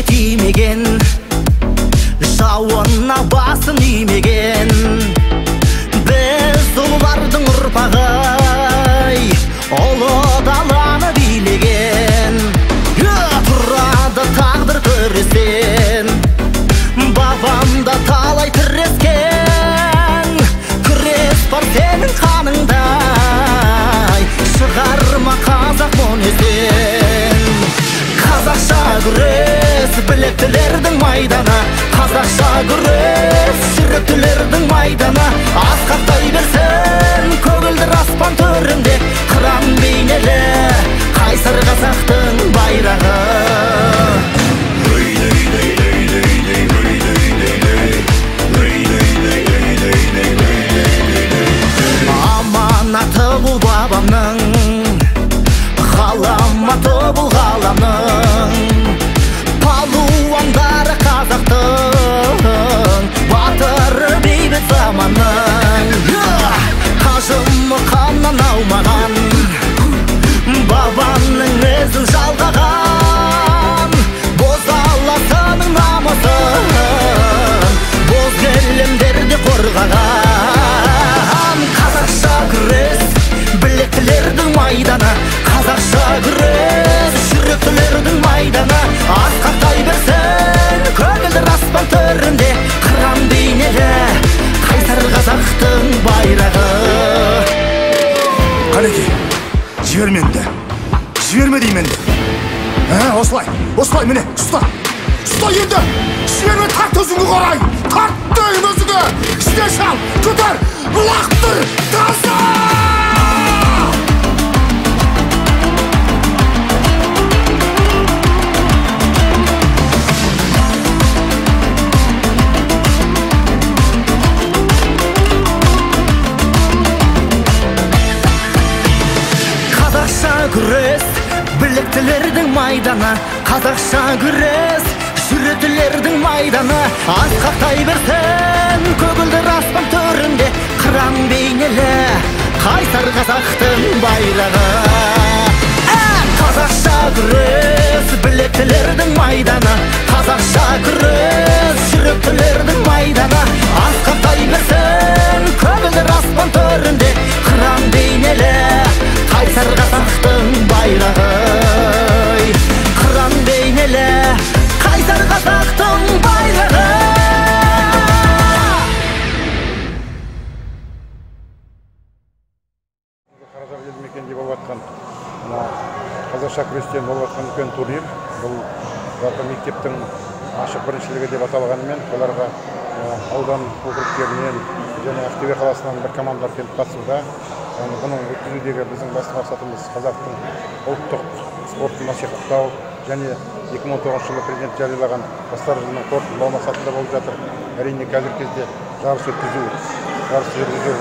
жерге тимеген, жауына басын имеген. Біз ұлылардың ұрпағы, ұлы даланы билеген. Тұрады тағдыр көресен, бабамда талай тірескен. Күрес бар сенің қаныңдай, шығарма қазақ мұнесен. Қазақша күрес білектілердің майданы, қазақша күрес жүректілердің майданы. Асқақтай берсін көгілдір аспан төрінде, қыран бейнелі қайсар қазақтың байрағы. Аманаты бұл бабамның, ғаламаты бұл ғаламның. Палуандары қазақтың, батыры бейбіт заманның. Қажымы қаннан аумаған, бабаның ізін жалғаған. Боз аласының намысын, боз келемдерді қорғаған. Қазақша күрес білектілердің майданы, қазақша күрес жүректілердің майданы. Асқақтай берсін көгілдір аспан төрінде, қыран бейнелі қайсар қазақтың байрағы. Қанеке, жіберменді, жіберме дейменді. Осылай, міне, ұста енді, жіберме, тарт өзіңі қарай, тарт дейін өзіңі, іште шал, көтер, лақтыр, таза! Қазақша күрес білектілердің майданы, қазақша күрес жүректілердің майданы. Асқақтай берсін көгілдір аспан төрінде, қыран бейнелі қайсар қазақтың байрағы. Қазақша күрес білектілердің майданы, қазақша күрес жүректілердің майданы. Асқақтай берсін көгілдір аспан төрінде, қыран бейнелі қайсар қазақтың байрағы. Қыран бейнелі қайсар қазақтың байрағы. Қаражар елді мекенде болып жатқан қазақша күрестен болып жатқан үлкен турнир. Бұл жалпы мектептің ашық біріншілігі деп аталғанымен, оларға аудан округтерінен және Ақтөбе қаласынан бір командалар келіп қатысуда. Бұның өткізудегі біздің басты мақсатымыз қазақтың ұлттық спортын насихаттау және 2019 жылы президент жариялаған жастар жылының қорытындылау мақсатында болып жатыр. Әрине қазіргі кезде жарыс жүргізу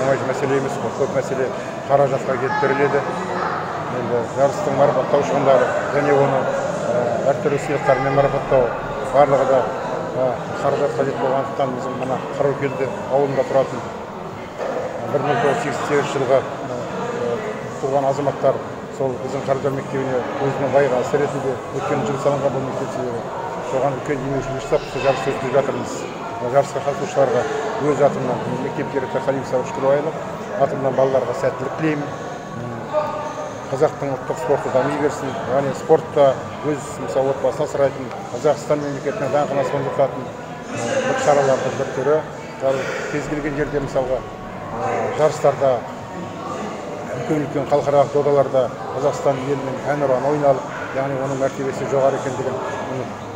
оңай мәселе емес, көп мәселе қаражатқа келіп тіреледі. Енді жарыстың марапаттау шығындары және оны әртүрлі сыйлықтармен марапаттау барлығы да қаражат қажет болғандықтан біздің мына Қараөкелді ауылында тұратын 1988 жылғы туған азаматтар сол біздің Қаражар мектебіне өзінің лайық әсер ретінде өткен жылы салынған бұл мектеп себебі соған үлкен демеушілік жасап жарыс өткізіп жатырмыз. Жарысқа қатысушыларға өз атымнан мектеп директоры Халифа Шүкірбайұлы атымнан балаларға сәттілік тілеймін. Қазақтың ұлттық спорты дами берсін, яғни спортта өз мысалы отбасын асырайтын, Қазақстан мемлекетінің даңқын асқақтататын бір шаралардың бір түрі. Кез келген жерде мысалға жарыстарда, үлкен халықаралық додаларда Қазақстан елінің әнұраны ойналып, яғни оның мәртебесі жоғары екендігін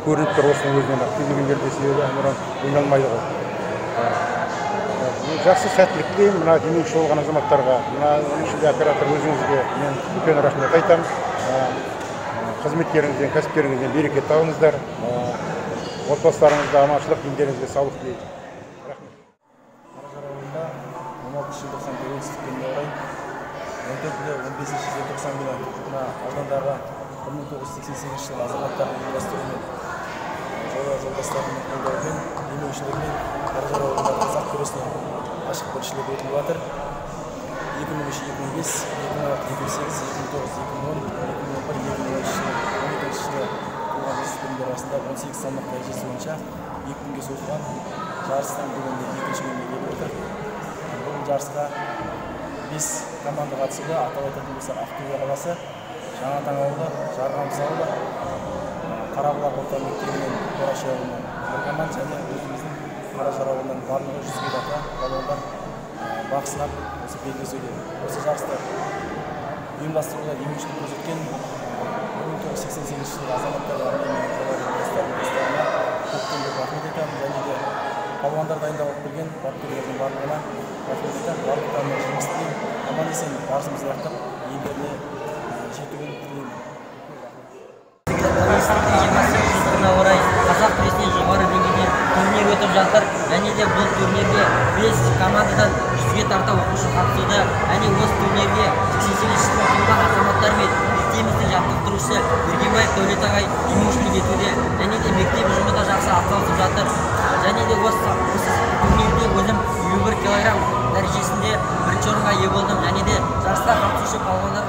көрініп тұр осының өзінен. Кез келген жерде себебі әнұран ойналмайды ғой. Жақсы сәттілік тілеймін мына демеуші болған азаматтарға, мына ішінде оператор өзіңізге мен үлкен рахмет айтамын. Қызметтеріңізден, кәсіптеріңізден береке табыңыздар. Отбасыларыңызда аманшылық, дендеріңізге саулық тілеймін. Рахмет. Қаражар ауылында 16 желтоқсан тәуелсіздік күніне орай 14-15 желтоқсан күні мына аудандағы 1988 жылғы азаматтардың ұйымдастыруымен жолдастарының қолдауымен демеушілермен Қаражар ауылында қазақ күресінен ашық біріншілігі өтіп жатыр. 2003-2005, 2006-2008, 2009-2010, 2011-2012 жылы туылған жасөспірімдер арасында 18 салмақ дәрежесі бойынша 2 күнге созылған жарыстың бүгінде 2-ші күніне келіп отыр. Бұл жарысқа 5 команда қатысуда. Атап айтатын болсақ, Ақтөбе қаласы, Жаңатаң ауылы, Жарғамыс ауылы, Қарабұлақ орта мектебі мен Қораши ауылынан бір команда және өзіміздің Қаражар ауылынан барлығы 100-ге тарта балуандар бақ сынап осы белдесуде. Осы жарысты ұйымдастыруға демеушілік көрсеткен 1988 жылғы азаматтарға достарына көптен көп рахмет айтамын, және де балуандар дайындап келген бапкерлердің барлығына рахмет айтамын. Барлықтарына жұмыс тілеймін. Аман-есен барысымызды аяқтап, елдеріне жетуін тілеймін. орай қазақ күресінен жоғары деңгейде турнир өтіп жатыр. Және де бұл турнирге 5 командадан 100-ге тарта оқушы қатысуда. Және осы турнирге 88 жылғы туылған азаматтар мен мектебіміздің жаттықтырушысы Өргенбаев Дәулет ағай демеушілік етуде. Және де мектеп ұжымы да жақсы атсалысып жатыр. Және де осы турнирде өзім 21 килограмм дәрежесінде бірінші орынға ие болдым. Және де жарысқа қатысушы балуандар